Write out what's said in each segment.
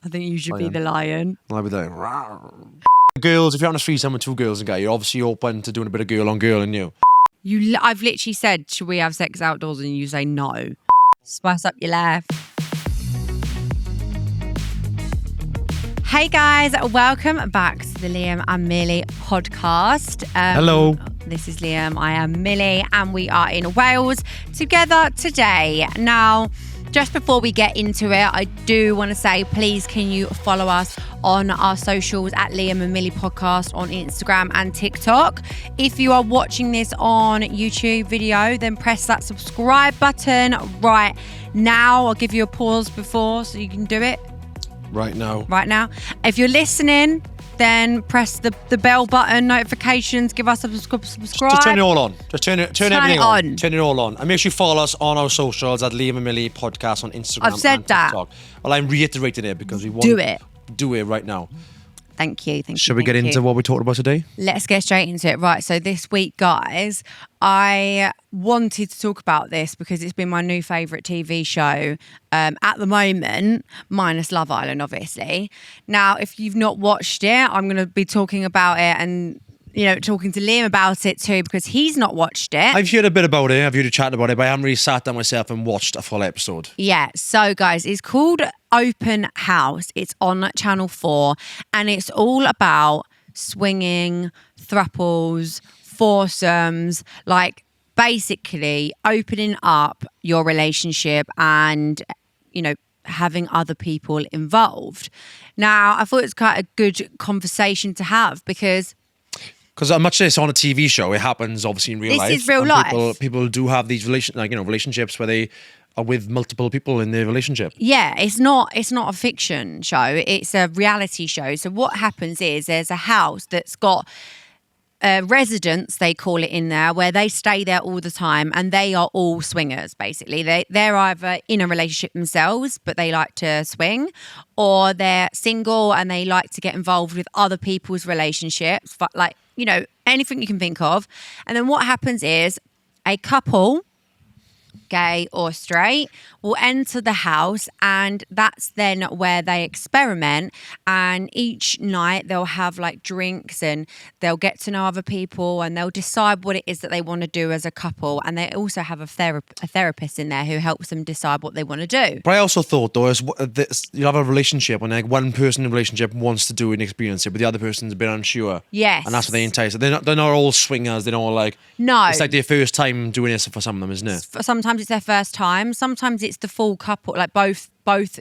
I think you should be the lion. I'll be like, rawr. Girls, if you're on a threesome with 2 girls and guy, you're obviously open to doing a bit of girl on girl, and you. I've literally said, should we have sex outdoors? And you say no. Spice up your life. Hey guys, welcome back to the Liam and Millie podcast. Hello. This is Liam, I am Millie, and we are in Wales together today. Now, just before we get into it, I do want to say, please can you follow us on our socials at Liam and Millie podcast on Instagram and TikTok. If you are watching this on YouTube video, then press that subscribe button right now. I'll give you a pause before so you can do it. Right now. If you're listening, then press the bell button, notifications, give us a subscribe. Just turn it all on. Just turn everything on. Turn it all on. And make sure you follow us on our socials at Liam and Millie podcast on Instagram I've said and TikTok. that. Well, I'm reiterating it because we want to do it right now. Thank you. Shall we get into what we talked about today? Let's get straight into it. Right, so this week, guys, I wanted to talk about this because it's been my new favourite TV show at the moment, minus Love Island, obviously. Now, if you've not watched it, I'm going to be talking about it and, talking to Liam about it too because he's not watched it. I've heard a bit about it. I've heard a chat about it, but I haven't really sat down myself and watched a full episode. Yeah, so guys, it's called Open House. It's on Channel 4 and it's all about swinging, thruples, foursomes, like basically opening up your relationship and, having other people involved. Now, I thought it's quite a good conversation to have because much as it's on a TV show, it happens obviously in real life. This is real life. People do have these relationships where they are with multiple people in their relationship. Yeah, it's not a fiction show. It's a reality show. So what happens is there's a house that's got residents, they call it in there, where they stay there all the time and they are all swingers, basically. They're either in a relationship themselves, but they like to swing, or they're single and they like to get involved with other people's relationships, but anything you can think of. And then what happens is a couple, gay or straight, will enter the house and that's then where they experiment, and each night they'll have like drinks and they'll get to know other people and they'll decide what it is that they want to do as a couple, and they also have a therapist in there who helps them decide what they want to do. But I also thought though, you have a relationship and like one person in the relationship wants to do and experience it, but the other person's a bit unsure. Yes. And that's what they entice. They're not all swingers. They're not all like, no. It's like their first time doing this for some of them, isn't it? Sometimes it's their first time. Sometimes it's the full couple, like both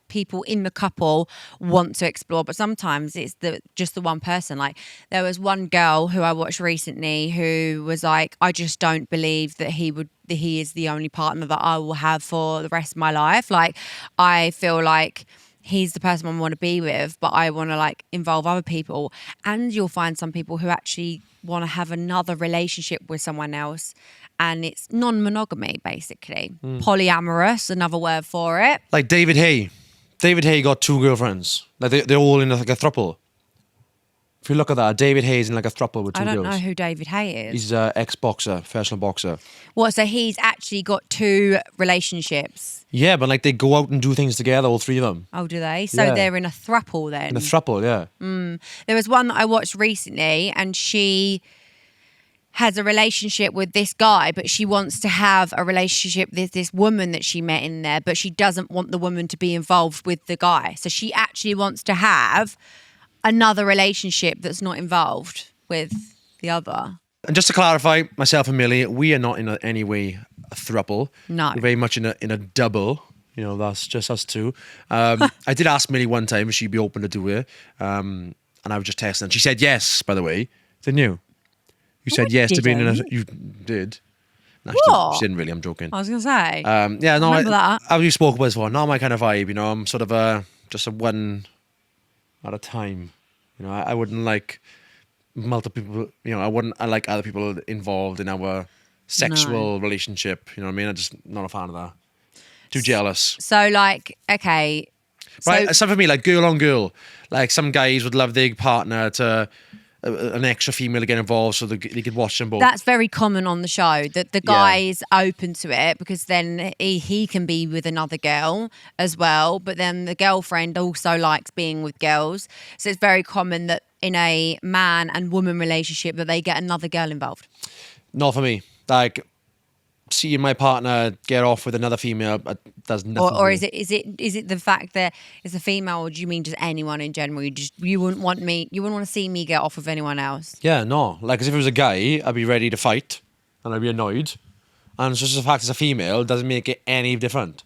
people in the couple want to explore, but sometimes it's just the one person. Like there was one girl who I watched recently who was like, I just don't believe that he is the only partner that I will have for the rest of my life. Like I feel like he's the person I want to be with, but I want to like involve other people. And you'll find some people who actually want to have another relationship with someone else. And it's non-monogamy, basically. Polyamorous, another word for it. Like David Hay. David Hay got 2 girlfriends. Like they're all in like a throuple. If you look at that, David Hay's in like a throuple with 2 girls. I don't know who David Hay is. He's an ex-boxer, professional boxer. What, so he's actually got 2 relationships? Yeah, but like they go out and do things together, all 3 of them. Oh, do they? So Yeah. they're in a throuple then? In a throuple, yeah. There was one that I watched recently and she has a relationship with this guy, but she wants to have a relationship with this woman that she met in there, but she doesn't want the woman to be involved with the guy. So she actually wants to have another relationship that's not involved with the other. And just to clarify, myself and Millie, we are not in any way a throuple. No. We're very much in a double. That's just us 2. I did ask Millie one time if she'd be open to do it. And I was just testing. She said yes, by the way. Didn't you? You said yes to being in a... You did. No, What? She didn't really, I'm joking. I was going to say. Yeah, no, Remember that. As we spoke about before, not my kind of vibe, I'm sort of just a one at a time. I wouldn't like multiple people, I like other people involved in our sexual relationship, you know what I mean? I'm just not a fan of that. Too jealous. So like, okay. Right, so for me, like girl on girl, like some guys would love their partner to an extra female to get involved so they could watch them both. That's very common on the show, that the guy is open to it because then he can be with another girl as well, but then the girlfriend also likes being with girls. So it's very common that in a man and woman relationship that they get another girl involved. Not for me. Like, seeing my partner get off with another female does nothing. Or is it the fact that it's a female, or do you mean just anyone in general? You wouldn't want to see me get off with anyone else? Yeah, no. Like, as if it was a guy, I'd be ready to fight and I'd be annoyed. And it's just the fact it's a female doesn't make it any different.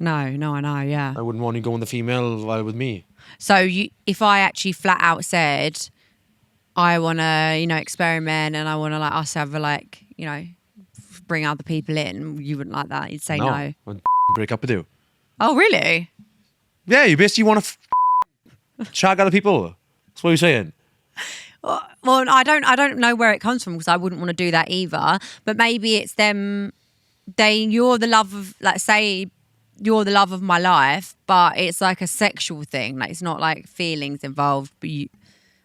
No, I know, yeah. I wouldn't want you going the female while with me. So if I actually flat out said, I want to, experiment and I want to us have bring other people in, you wouldn't like that? You'd say no. I'd break up with you. Oh, really? Yeah, you basically want to shag other people. That's what you're saying. Well, I don't know where it comes from because I wouldn't want to do that either. But maybe it's them. You're the love of, say, you're the love of my life, but it's like a sexual thing. Like, it's not like feelings involved. But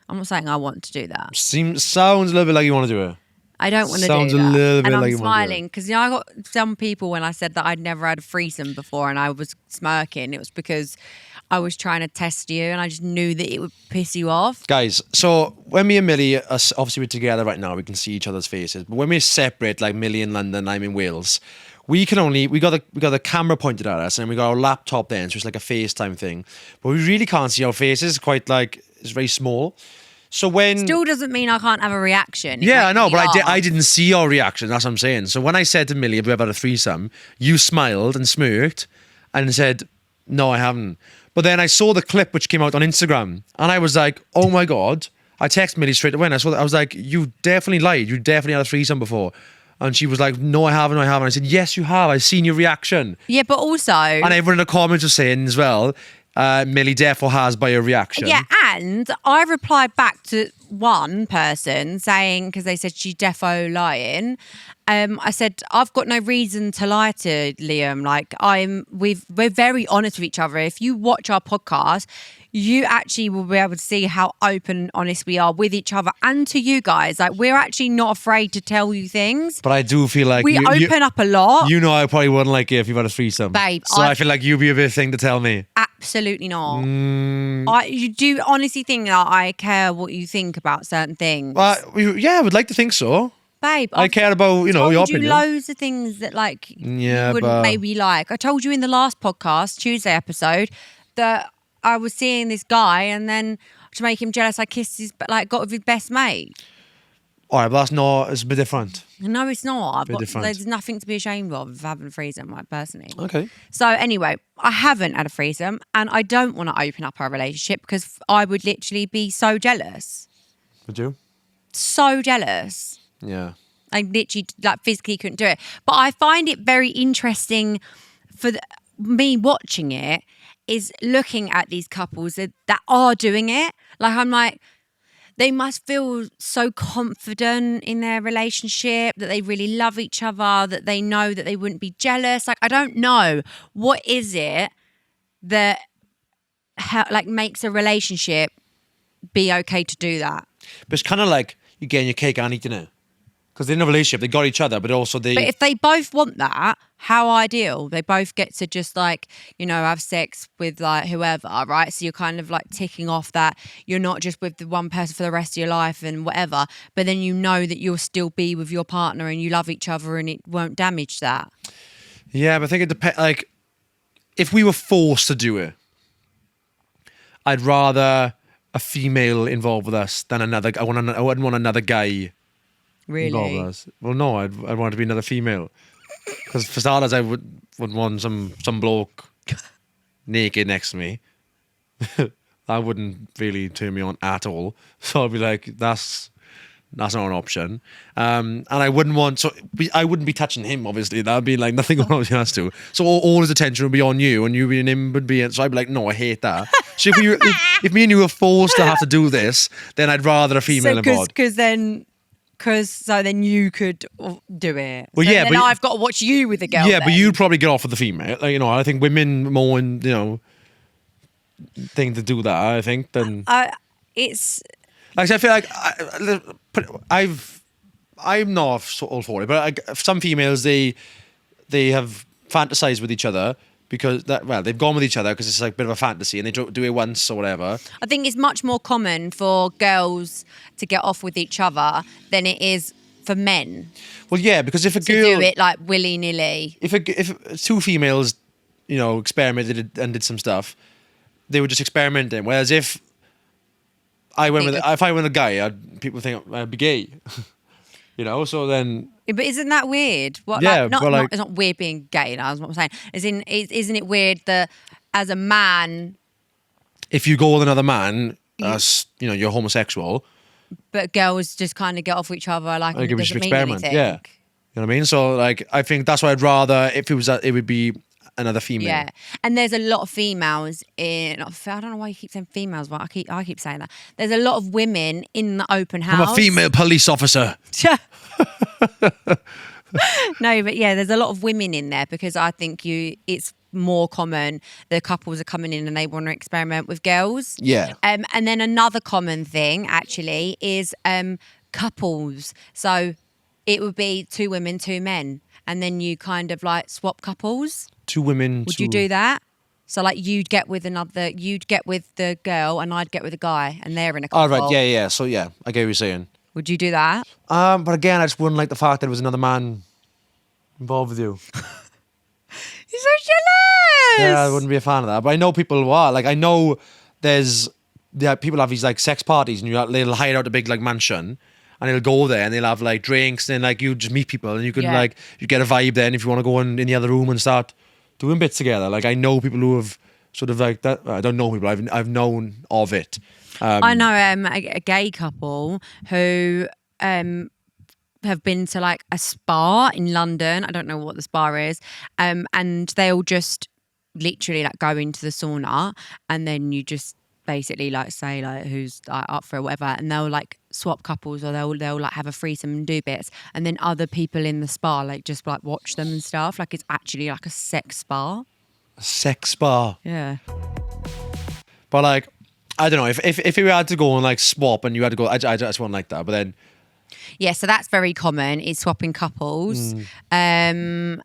I'm not saying I want to do that. Sounds a little bit like you want to do it. I don't want to do that. Sounds a little bit and like I'm smiling because I got some people when I said that I'd never had a threesome before, and I was smirking. It was because I was trying to test you, and I just knew that it would piss you off. Guys, so when me and Millie are obviously we're together right now, we can see each other's faces. But when we're separate, like Millie in London, I'm in Wales, we got the camera pointed at us, and we got our laptop then, so it's like a FaceTime thing. But we really can't see our faces. It's very small. So when still doesn't mean I can't have a reaction. Yeah, I know, but I didn't see your reaction. That's what I'm saying. So when I said to Millie, "Have we ever had a threesome?" you smiled and smirked and said, "No, I haven't." But then I saw the clip which came out on Instagram, and I was like, "Oh my god!" I texted Millie straight away. And I was like, "You definitely lied. You definitely had a threesome before." And she was like, "No, I haven't. I said, "Yes, you have. I've seen your reaction." Yeah, but also, and everyone in the comments was saying as well, Millie defo has by your reaction. Yeah, and I replied back to one person saying, because they said she's defo lying. I said, I've got no reason to lie to Liam. Like, we're very honest with each other. If you watch our podcast, you actually will be able to see how open and honest we are with each other and to you guys. Like, we're actually not afraid to tell you things. But I do feel like we open up a lot. I probably wouldn't like it if you've had a threesome. Babe. So I feel like you'd be a bit of thing to tell me. Absolutely not. You do honestly think that I care what you think about certain things? Yeah, I would like to think so. Babe, I care about, your opinion. I told you loads of things that you wouldn't maybe like. I told you in the last podcast, Tuesday episode, that I was seeing this guy, and then to make him jealous, I kissed got with his best mate. All right, but it's a bit different. No, it's not. Different. There's nothing to be ashamed of having a threesome, personally. Okay. So anyway, I haven't had a threesome, and I don't want to open up our relationship because I would literally be so jealous. Would you? So jealous. Yeah. I literally physically couldn't do it. But I find it very interesting for me watching it, is looking at these couples that are doing it. Like, I'm like, they must feel so confident in their relationship, that they really love each other, that they know that they wouldn't be jealous. Like, I don't know. What is it that makes a relationship be okay to do that? But it's kind of like you're getting your cake and eating it. Because they're in a relationship, they got each other, but also they... But if they both want that, how ideal. They both get to just have sex with whoever, right? So you're kind of ticking off that you're not just with the one person for the rest of your life and whatever, but then you know that you'll still be with your partner and you love each other and it won't damage that. Yeah, but I think it depends. If we were forced to do it, I'd rather a female involved with us than another... I wouldn't want another guy... Really? Well, no, I'd want it to be another female. Because for starters, I would want some bloke naked next to me. That wouldn't really turn me on at all. So I'd be like, that's not an option. And I wouldn't want... So I wouldn't be touching him, obviously. That would be nothing obviously has to. So all his attention would be on you, and you and him would be... So I'd be like, no, I hate that. So if me and you were forced to have to do this, then I'd rather a female involved. So then you could do it. Well, yeah, but I've got to watch you with a girl. Yeah, but you'd probably get off with the female. I think women more thing to do that. I think than it's Like I feel like I'm not so all for it, but some females they have fantasized with each other because they've gone with each other because it's like a bit of a fantasy and they do it once or whatever. I think it's much more common for girls to get off with each other than it is for men Well, yeah, because if a to girl do it like willy-nilly. if two females, experimented and did some stuff, they were just experimenting. Whereas if I went with a guy, people think I'd be gay. So then. Yeah, but isn't that weird? What? Yeah, like, it's not weird being gay. That's what I'm saying. Isn't it weird that as a man, if you go with another man, you're homosexual. But girls just kind of get off with each other like it It was doesn't mean experiment. anything. Yeah, you know what I mean. So like, I think that's why I'd rather if it was it would be another female. Yeah, and there's a lot of females in. I don't know why you keep saying females, but I keep saying that. There's a lot of women in the open house. I'm a female police officer. No, but yeah, there's a lot of women in there because I think it's more common the couples are coming in and they want to experiment with girls. Yeah. And then another common thing actually is couples. So it would be 2 women, 2 men, and then you kind of like swap couples. 2 women. Would you do that? So like you'd get with the girl and I'd get with a guy and they're in a couple. Oh, right. Yeah. So yeah, I get what you're saying. Would you do that? But again, I just wouldn't like the fact that there was another man involved with you. You're so jealous. Yeah, I wouldn't be a fan of that. But I know people who are. Like, I know people have these like sex parties and they'll hire out a big like mansion and they'll go there and they'll have like drinks and then like you just meet people and you can you get a vibe then if you want to go in the other room and start doing bits together. Like I know people who have sort of like that. I don't know people. I've known of it. I know a gay couple who have been to like a spa in London. I don't know what the spa is. And they'll just literally like go into the sauna and then you just basically like say like who's like, up for it or whatever, and they'll like swap couples or they'll like have a threesome and do bits, and then other people in the spa like just like watch them and stuff. Like it's actually like a sex spa. A sex spa. Yeah. But like, I don't know if you had to go and like swap and you had to go, I just wouldn't like that. But then. Yeah, so that's very common, is swapping couples. And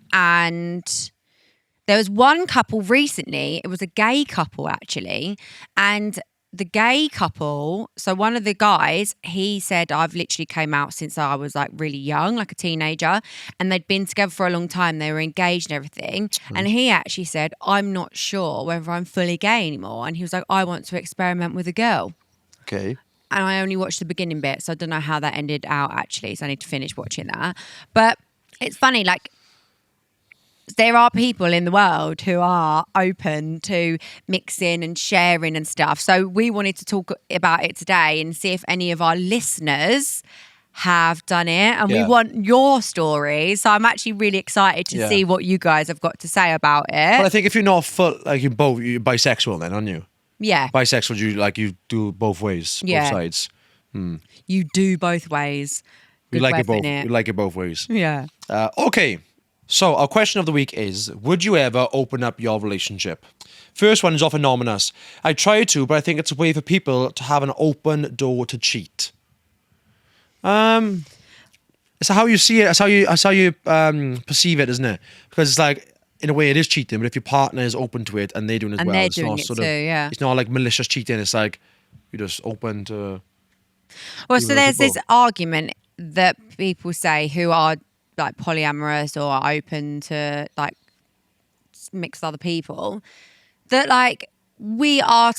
there was one couple recently, it was a gay couple actually, and the gay couple, so one of the guys, he said, I've literally came out since I was like really young, like a teenager, and they'd been together for a long time, they were engaged and everything, and he actually said, I'm not sure whether I'm fully gay anymore, and he was like, I want to experiment with a girl. Okay. And I only watched the beginning bit, so I don't know how that ended out actually, so I need to finish watching that. But it's funny, like, there are people in the world who are open to mixing and sharing and stuff. So we wanted to talk about it today and see if any of our listeners have done it. And we want your stories. So I'm actually really excited to see what you guys have got to say about it. But I think if you're not full, like you're bisexual then, aren't you? Yeah. Bisexual, you do both ways, both sides. You do both ways. You like it both. You like it both ways. Yeah. Okay. So our question of the week is, would you ever open up your relationship? First one is off anonymous. I try to, but I think it's a way for people to have an open door to cheat. It's how you see it. It's how you perceive it, isn't it? Because it's like, in a way, it is cheating. But if your partner is open to it and they're doing it as well, they're doing it too, yeah. It's not like malicious cheating. It's like you're just open to. Well, so there's this argument that people say who are like polyamorous or are open to like mix other people, that like we are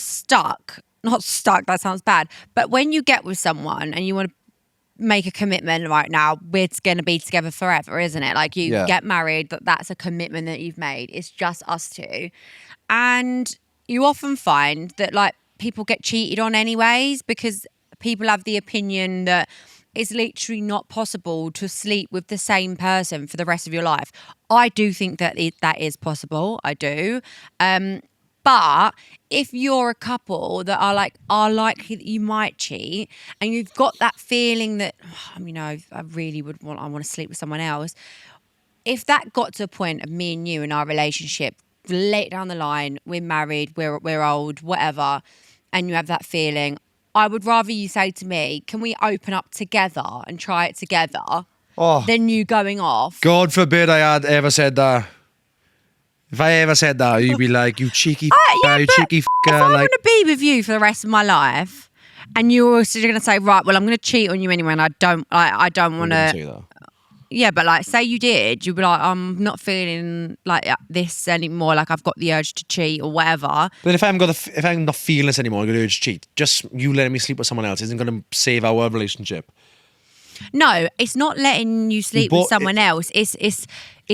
not stuck, that sounds bad, but when you get with someone and you want to make a commitment right now, we're going to be together forever, isn't it? Like you get married, that's a commitment that you've made. It's just us two. And you often find that like people get cheated on anyways because people have the opinion that it's literally not possible to sleep with the same person for the rest of your life. I do think that that is possible. I do. But if you're a couple that are likely that you might cheat and you've got that feeling that, I really I want to sleep with someone else. If that got to a point of me and you in our relationship, late down the line, we're married, we're old, whatever, and you have that feeling, I would rather you say to me, can we open up together and try it together Oh, than you going off. God forbid I had ever said that. If I ever said that, you'd be like, you cheeky you cheeky If f***er. I Like, want to be with you for the rest of my life and you're also going to say, right, well, I'm going to cheat on you anyway and I don't want wouldn't say to. that. Yeah, but like, say you did, you'd be like, I'm not feeling like this anymore. Like I've got the urge to cheat or whatever. But if I'm not feeling this anymore, I'm going to urge to cheat. Just you letting me sleep with someone else isn't going to save our relationship. No, it's not letting you sleep with someone else. It's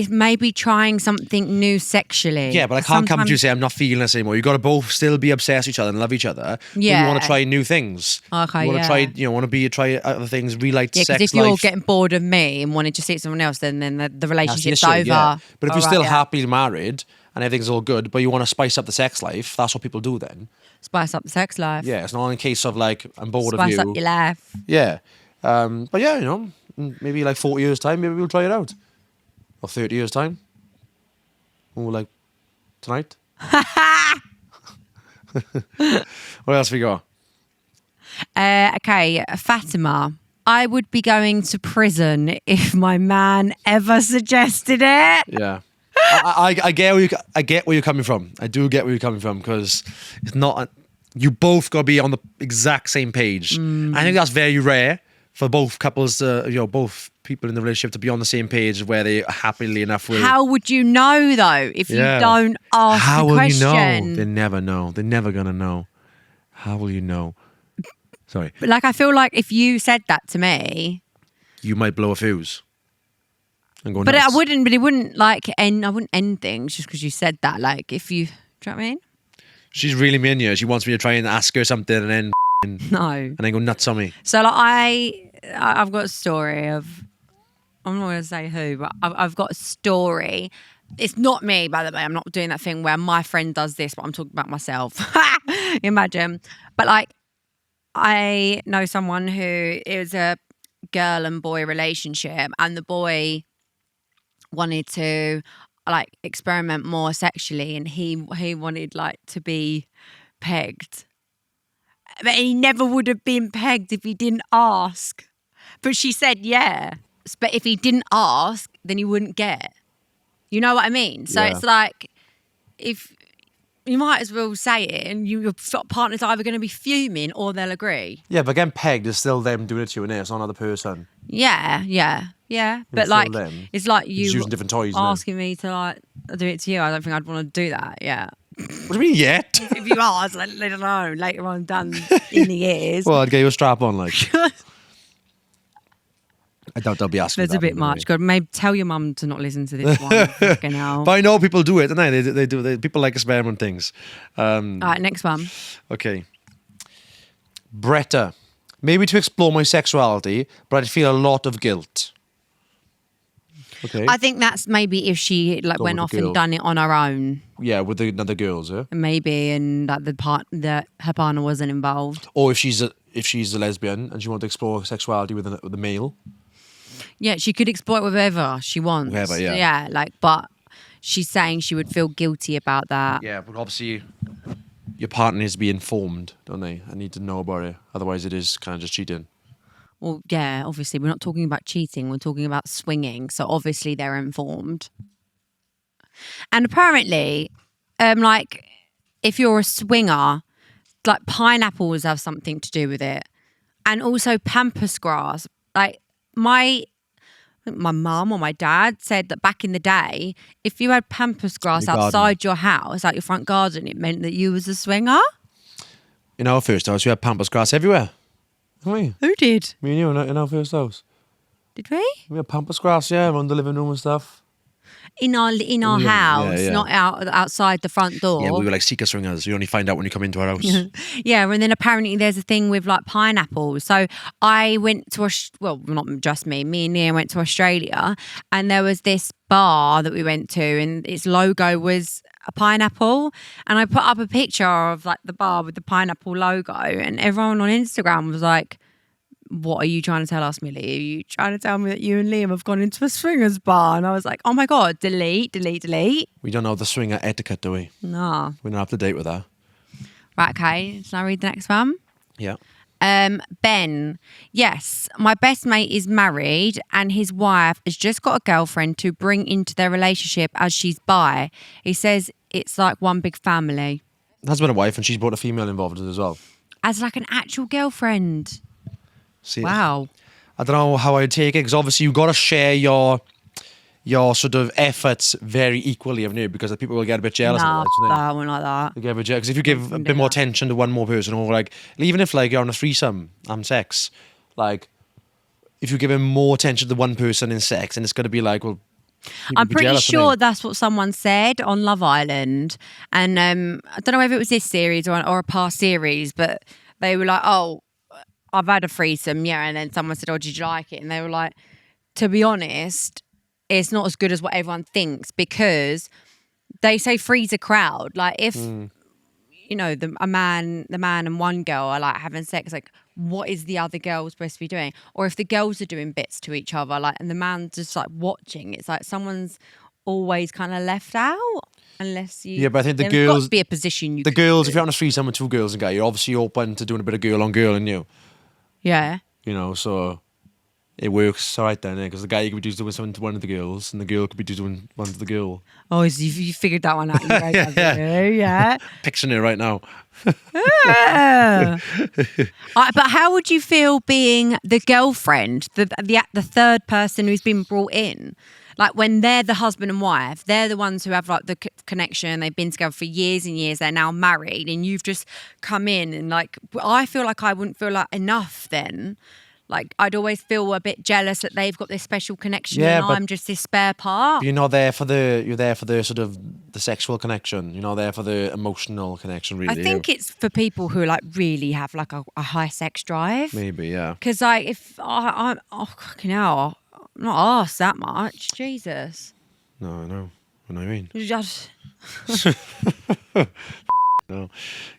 maybe trying something new sexually. Yeah, but I can't come to you and say I'm not feeling this anymore. You've got to both still be obsessed with each other and love each other. Yeah. But you want to try new things. Okay, you want yeah. to try other things, relight Yeah, sex because if life. you're getting bored of me and wanting to see someone else, then the That's the relationship's issue, over. yeah. But if you're still yeah. happily married and everything's all good, but you want to spice up the sex life, that's what people do then. Spice up the sex life. Yeah, it's not in case of like, I'm bored of Spice you. up your life. Yeah. But yeah, maybe like 40 years' time, maybe we'll try it out. Or 30 years' time. Or like tonight. What else we got? Okay, Fatima. I would be going to prison if my man ever suggested it. Yeah. I get where you're coming from. I do get where you're coming from because it's not. You both got to be on the exact same page. I think that's very rare for both couples, both people in the relationship to be on the same page where they happily enough will. How would you know though if you don't ask How the will question? you know? They never know. They're never gonna know. How will you know? Sorry. But like, I feel like if you said that to me, You might blow a fuse. And go but nuts. I wouldn't. But it wouldn't like end. I wouldn't end things just because you said that. Like, if you, do you know what I mean? She's really mean here. She wants me to try and ask her something and then No. and then go nuts on me. So like, I've got a story of. I'm not going to say who, but I've got a story. It's not me, by the way. I'm not doing that thing where my friend does this, but I'm talking about myself. Imagine. But like, I know someone who is a girl and boy relationship, and the boy wanted to like experiment more sexually, and he wanted like to be pegged. But he never would have been pegged if he didn't ask. But she said, yeah. But if he didn't ask, then he wouldn't get. You know what I mean? So Yeah. it's like, if you might as well say it, and your partner's either going to be fuming or they'll agree. Yeah, but getting pegged is still them doing it to you and it's not another person. Yeah. But It's like, still them. it's like Just you using different toys. isn't it? asking me to like do it to you. I don't think I'd want to do that. Yeah. What do you mean yet? If you ask, like, I don't know, later on down in the years. Well, I'd get you a strap on, like. I doubt they'll be asking. That's that a bit anyway. much. God, maybe tell your mum to not listen to this one. Fucking hell. But I know people do it, don't they? They do. People like experiment things. All right, next one. Okay. Bretta. Maybe to explore my sexuality, but I'd feel a lot of guilt. Okay. I think that's maybe if she like Go went with off the girl. and done it on her own, Yeah, with the other girls, yeah. maybe, and that her partner wasn't involved. Or if she's a lesbian and she wants to explore sexuality with a male. Yeah, she could exploit whatever she wants. Whatever, yeah. Yeah, like, but she's saying she would feel guilty about that. Yeah, but obviously your partner needs to be informed, don't they? I need to know about it. Otherwise, it is kind of just cheating. Well, yeah, obviously, we're not talking about cheating. We're talking about swinging. So obviously, they're informed. And apparently, like, if you're a swinger, like pineapples have something to do with it, and also pampas grass. Like my mum or my dad said that back in the day, if you had pampas grass Your garden. outside your house, like your front garden, it meant that you was a swinger. In our first house, we had pampas grass everywhere. Didn't we? Who did? Me and you in our first house. Did we? We had pampas grass, yeah, around the living room and stuff. In our Yeah, house, yeah. not outside the front door. Yeah, we were like seeker swingers. You only find out when you come into our house. Yeah, and then apparently there's a thing with like pineapples. So I went to not just me and Liam went to Australia, and there was this bar that we went to, and its logo was a pineapple, and I put up a picture of like the bar with the pineapple logo, and everyone on Instagram was like, what are you trying to tell us, Millie? Are you trying to tell me that you and Liam have gone into a swingers bar? And I was like, oh my God, delete. We don't know the swinger etiquette, do we? No. We're not up to date with that. Right, okay. Shall I read the next one? Yeah. Ben, yes, my best mate is married and his wife has just got a girlfriend to bring into their relationship as she's bi. He says it's like one big family. Husband and wife, and she's brought a female involved as well. As like an actual girlfriend. See, Wow. I don't know how I'd take it, because obviously you've got to share your sort of efforts very equally, haven't you? Because people will get a bit jealous of that. I wouldn't like that. They get a bit jealous. Because if you give a bit more attention to one more person, or like, even if like you're on a threesome and sex, like if you give him more attention to one person in sex, and it's going to be like, well, I'm pretty sure that's what someone said on Love Island. And I don't know whether it was this series or a past series, but they were like, oh, I've had a threesome, yeah. And then someone said, oh, did you like it? And they were like, to be honest, it's not as good as what everyone thinks, because they say free's a crowd. Like if, you know, the man and one girl are like having sex, like what is the other girl supposed to be doing? Or if the girls are doing bits to each other, like, and the man's just like watching, it's like someone's always kind of left out. Unless you, yeah, but I think the there's girls, got to be a position you. The could girls, do. if you're on a threesome with two girls and guy, you're obviously open to doing a bit of girl on girl, and Yeah. you know, so it works all right then, because the guy could be doing something to one of the girls, and the girl could be doing one to the girl. Oh, so you figured that one out. You guys have to do, yeah. Picturing it right now. Yeah. But how would you feel being the girlfriend, the third person who's been brought in? Like when they're the husband and wife, they're the ones who have like the connection. They've been together for years and years. They're now married, and you've just come in, and like I feel like I wouldn't feel like enough then. Like I'd always feel a bit jealous that they've got this special connection, Yeah, and but I'm just this spare part. You're not there for you're there for the sort of the sexual connection. You're not there for the emotional connection, really. I think it's for people who like really have like a high sex drive. Maybe, yeah. Because like if I'm fucking hell, I'm not asked that much. Jesus. No, I know. I know what I mean. Just No,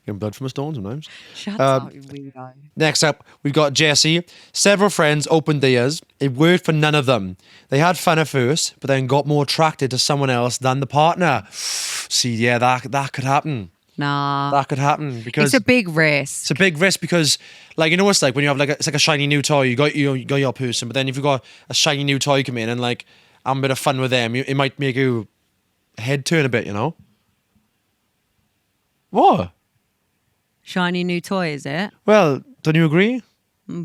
getting blood from a stone sometimes. shut up, you weirdo. Next up, we've got Jesse. Several friends opened theirs. It worked for none of them. They had fun at first, but then got more attracted to someone else than the partner. See, yeah, that could happen. Nah. That could happen because It's a big risk. it's a big risk, because, like, you know, it's like when you have it's like a shiny new toy. You got your person, but then if you got a shiny new toy come in and like have a bit of fun with them, it might make you head turn a bit, you know. What? Shiny new toy, is it? Well, don't you agree?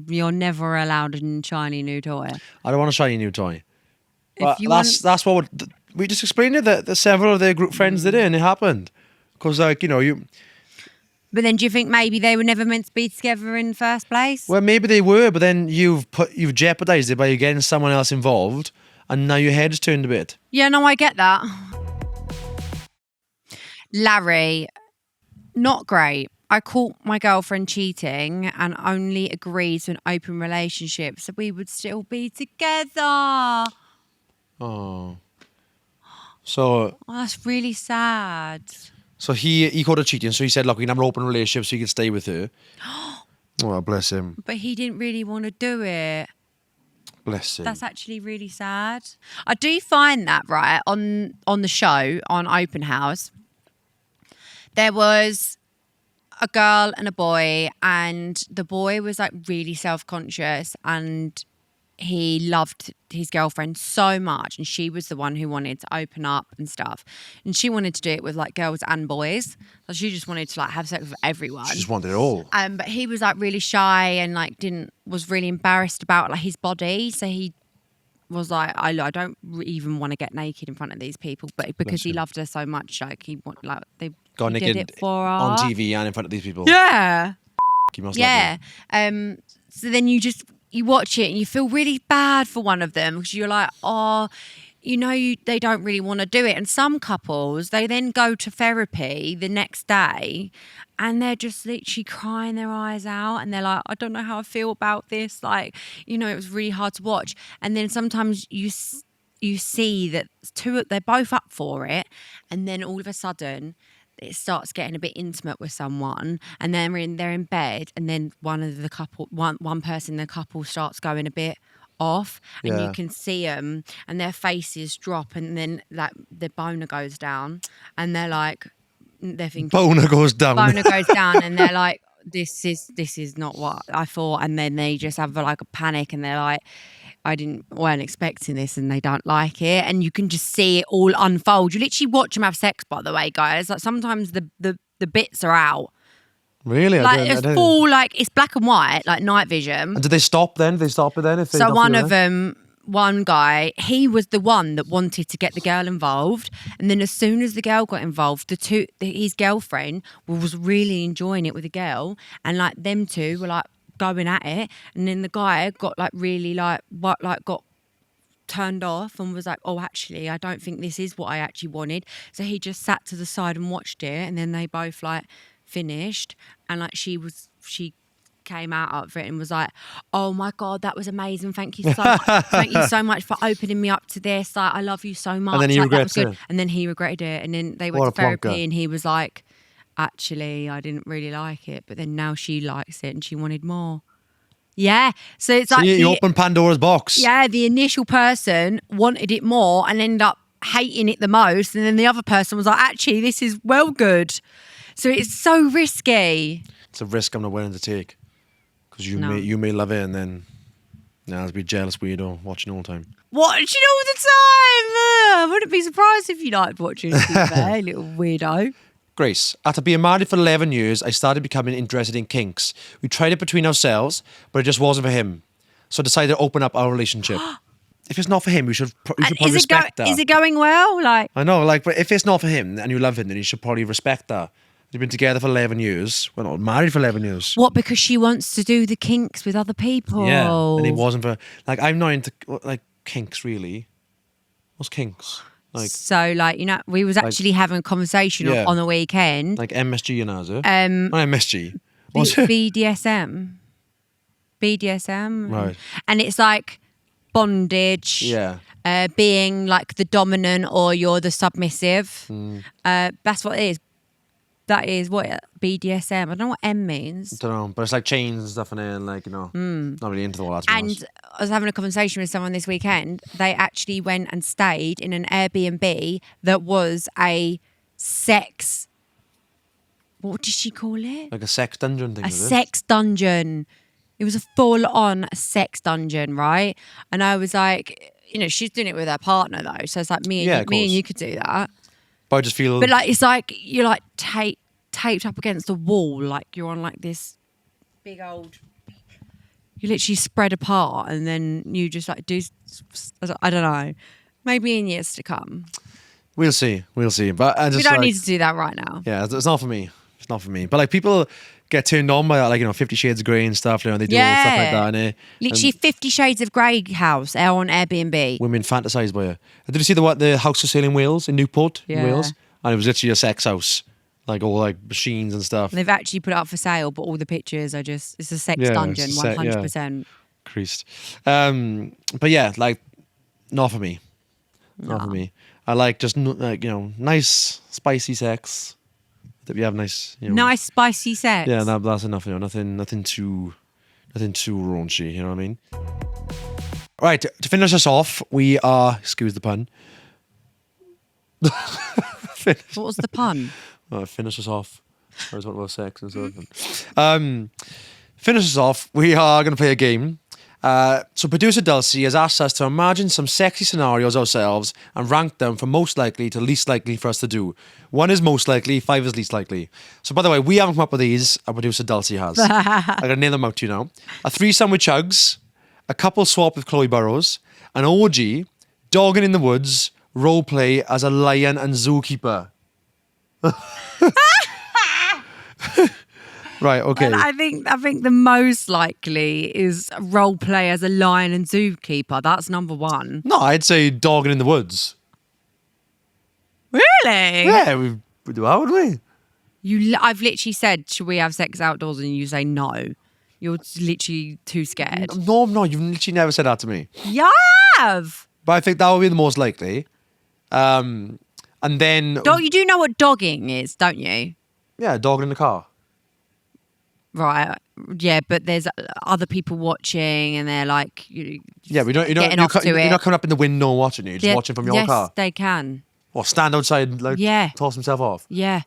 You're never allowed a shiny new toy. I don't want a shiny new toy. If But you that's what we just explained it, that several of their group friends did it, and it happened. Because, like, you know, But then do you think maybe they were never meant to be together in the first place? well, maybe they were, but then you've jeopardized it by getting someone else involved, and now your head's turned a bit. Yeah, no, I get that. Larry, not great. I caught my girlfriend cheating and only agreed to an open relationship so we would still be together. Oh. So Oh, that's really sad. he caught her cheating, so he said, look, we can have an open relationship so you can stay with her. Oh, bless him. But he didn't really want to do it. Bless him. That's actually really sad. I do find that, right, on the show, on Open House, there was a girl and a boy, and the boy was like really self-conscious, and he loved his girlfriend so much, and she was the one who wanted to open up and stuff, and she wanted to do it with like girls and boys, so she just wanted to like have sex with everyone. She just wanted it all. But he was like really shy and like was really embarrassed about like his body, so he was like, I don't even want to get naked in front of these people, but because he loved her so much, like he Got he naked did it for her on TV and in front of these people. Yeah. He must Yeah. love you. So then you watch it and you feel really bad for one of them because you're like, oh, you know, they don't really want to do it. And some couples, they then go to therapy the next day and they're just literally crying their eyes out. And they're like, I don't know how I feel about this. Like, you know, it was really hard to watch. And then sometimes you see that they're both up for it. And then all of a sudden, it starts getting a bit intimate with someone, and then they're in bed, and then one person in the couple starts going a bit off, and you can see them, and their faces drop, and then like the boner goes down, and they're thinking Boner goes down. and they're like, this is not what I thought. And then they just have like a panic and they're like, weren't expecting this, and they don't like it. And you can just see it all unfold. You literally watch them have sex, by the way, guys. Like sometimes the bits are out. Really? Like it's full, like it's black and white, like night vision. And did they stop then? Did they stop it then? If they So one of them, one guy, he was the one that wanted to get the girl involved, and then as soon as the girl got involved, his girlfriend was really enjoying it with the girl, and like them two were like going at it, and then the guy got like really got turned off and was like, oh, actually, I don't think this is what I actually wanted. So he just sat to the side and watched it, and then they both like finished, and like she came out of it and was like, oh my God, that was amazing, thank you so much. Thank you so much for opening me up to this, like I love you so much. And then he like, regrets it. And then he regretted it, and then they went to therapy and he was like, actually, I didn't really like it, but then now she likes it and she wanted more. Yeah, so it's like you open Pandora's box. Yeah, the initial person wanted it more and ended up hating it the most, and then the other person was like, actually, this is well good. So it's so risky. It's a risk I'm not willing to take, because you may love it and then I'll be jealous weirdo watching all the time. Watching all the time. I wouldn't be surprised if you liked watching TV, little weirdo. Grace, after being married for 11 years, I started becoming interested in kinks. We tried it between ourselves, but it just wasn't for him. So I decided to open up our relationship. If it's not for him, you should probably respect that. Is it going well? Like, I know, like, but if it's not for him and you love him, then you should probably respect that. You've been together for 11 years. Well, not married for 11 years. What, because she wants to do the kinks with other people? Yeah, and it wasn't for... Like, I'm not into, like, kinks, really. What's kinks? Like, so, like, you know, we was actually having a conversation on the weekend. Like MSG and ours, not MSG. What's BDSM. BDSM. Right. And it's like bondage. Yeah. Being like the dominant or you're the submissive. That's what it is. That is what BDSM. I don't know what M means. I don't know, but it's like chains and stuff in it, and like, you know, not really into all that. And I was having a conversation with someone this weekend. They actually went and stayed in an Airbnb that was a sex. What did she call it? Like a sex dungeon thing. A sex dungeon. It was a full-on sex dungeon, right? And I was like, you know, she's doing it with her partner though, so it's like me and you could do that. But I just feel... But like, it's like you're like taped up against the wall, like you're on like this big old... You literally spread apart and then you just like do... I don't know. Maybe in years to come. We'll see. But I just, we don't need to do that right now. Yeah, it's not for me. It's not for me. But like, people get turned on by that, like, you know, 50 Shades of Grey and stuff, you know, they do all stuff like that. And literally 50 Shades of Grey house on Airbnb. Women fantasize by it. Did you see the house for sale in Wales, in Newport, in Wales? And it was literally a sex house. Like all like machines and stuff. And they've actually put it up for sale, but all the pictures are just, it's a sex dungeon, 100%. Creased. But yeah, like, not for me. Not for me. I like just, like, you know, nice, spicy sex. That we have nice, you know. Nice, spicy sex. Yeah, that's enough, you know, nothing too raunchy, you know what I mean? Right, to finish us off, we are, excuse the pun. What was the pun? Finish us off. I was talking about sex and stuff. Finish us off, we are going to play a game. So producer Dulcie has asked us to imagine some sexy scenarios ourselves and rank them from most likely to least likely for us to do. 1 is most likely, 5 is least likely. So by the way, we haven't come up with these, our producer Dulcie has. I'm going to name them out to you now. A threesome with Chuggs, a couple swap with Chloe Burrows, an orgy, dogging in the woods, role play as a lion and zookeeper. Right, okay. Well, I think the most likely is role play as a lion and zookeeper. That's number 1. No, I'd say dogging in the woods. Really? Yeah, we do that, would we? I've literally said, should we have sex outdoors? And you say no. You're literally too scared. No, I'm not. You've literally never said that to me. You have. But I think that would be the most likely. And then... You do know what dogging is, don't you? Yeah, dogging in the car. Right, yeah, but there's other people watching, and they're like, you're not coming up in the window watching you, just watching from your car. Yes, they can. Or stand outside, like, toss himself off. Yeah.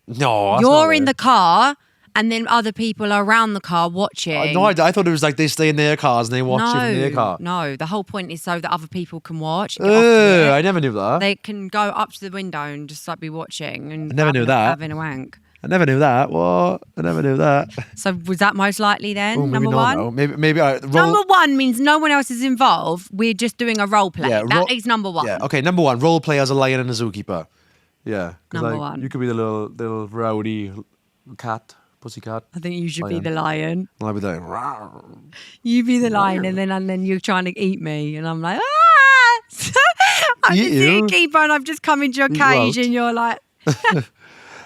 No, that's you're not in it. the car, and then other people are around the car watching. No, I thought it was like they stay in their cars and they watch it from their car. No, the whole point is so that other people can watch. Get off it. I never knew that. They can go up to the window and just like be watching and I never knew that. having a wank. I never knew that. What? I never knew that. So was that most likely then? Oh, maybe number one? No. Maybe Number one means no one else is involved. We're just doing a role play. Yeah, that is number one. Yeah, okay, number one, role play as a lion and a zookeeper. Yeah. Number one. You could be the little rowdy cat, pussycat. I think you should Lion. be the lion. And I'll be like, rawr. You be the lion, and then you're trying to eat me, and I'm like, ah! I'm Eat the you? zookeeper, and I've just come into your Eat you cage, out. and you're like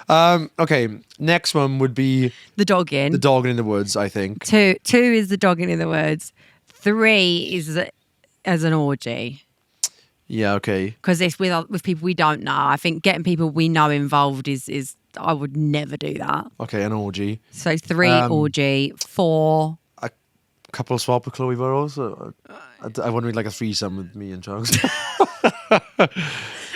Okay, next one would be the dogging. the dogging in the woods, I think. Two is the dogging in the woods. 3 is as an orgy. Yeah, okay. Because it's with people we don't know. I think getting people we know involved is I would never do that. Okay, an orgy. So 3 orgy, 4. Couple swap with Chloe Burrows. I wouldn't be like a threesome with me and Chuggs.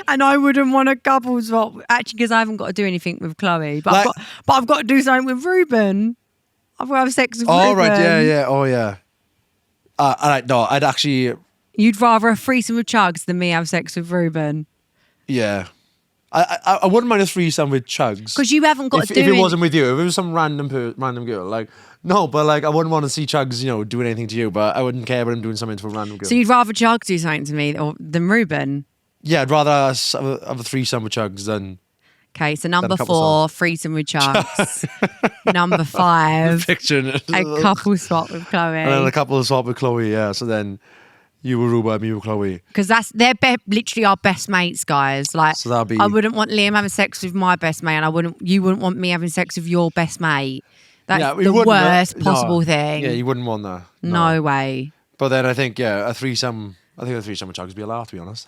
And I wouldn't want a couple swap actually because I haven't got to do anything with Chloe, but I've got to do something with Ruben. I've got to have sex with Ruben. Oh right, yeah. Oh yeah. No, I'd actually. You'd rather a threesome with Chuggs than me have sex with Ruben. Yeah. I wouldn't mind a threesome with Chuggs. Because you haven't got to do if it wasn't with you, if it was some random girl, like no, but like I wouldn't want to see Chuggs, doing anything to you, but I wouldn't care about him doing something to a random girl. So you'd rather Chuggs do something to me than Ruben? Yeah, I'd rather have a threesome with Chuggs than. Okay, so number couple 4, threesome with Chuggs. Number 5, Fiction. a couple swap with Chloe. And then a couple swap with Chloe, yeah. So then you were Ruba, me with Chloe. Because they're literally our best mates, guys. Like, So that'd be. I wouldn't want Liam having sex with my best mate, and you wouldn't want me having sex with your best mate. That's we the wouldn't, worst no. possible thing. Yeah, you wouldn't want that. No way. But then I think, a threesome. I think a threesome with Chuggs would be a laugh, to be honest.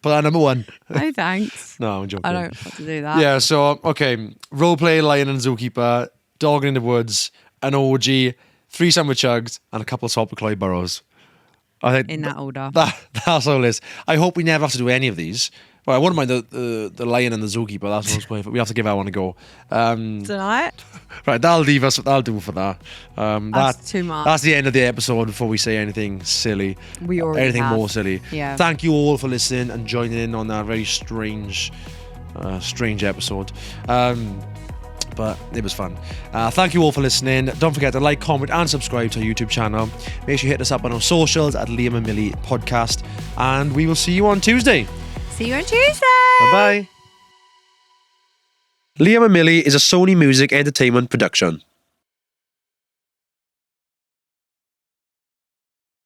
But number 1. No thanks. No, I'm joking. I don't want to do that. Yeah, so, okay. Roleplay, lion and zookeeper, dogging in the woods, an orgy, threesome with Chuggs, and a couple swap with Chloe Burrows. I think In that order. That's all it is. I hope we never have to do any of these. Well, I wouldn't mind the lion and the zookeeper. That's what I was going for. We have to give that one a go. Tonight? Right, that'll do for that. That's too much. That's the end of the episode before we say anything silly. We already Anything have. more silly. Yeah. Thank you all for listening and joining in on that very strange episode. But it was fun. Thank you all for listening. Don't forget to like, comment, and subscribe to our YouTube channel. Make sure you hit us up on our socials at Liam and Millie Podcast. And we will see you on Tuesday. See you on Tuesday. Bye-bye. Liam and Millie is a Sony Music Entertainment production.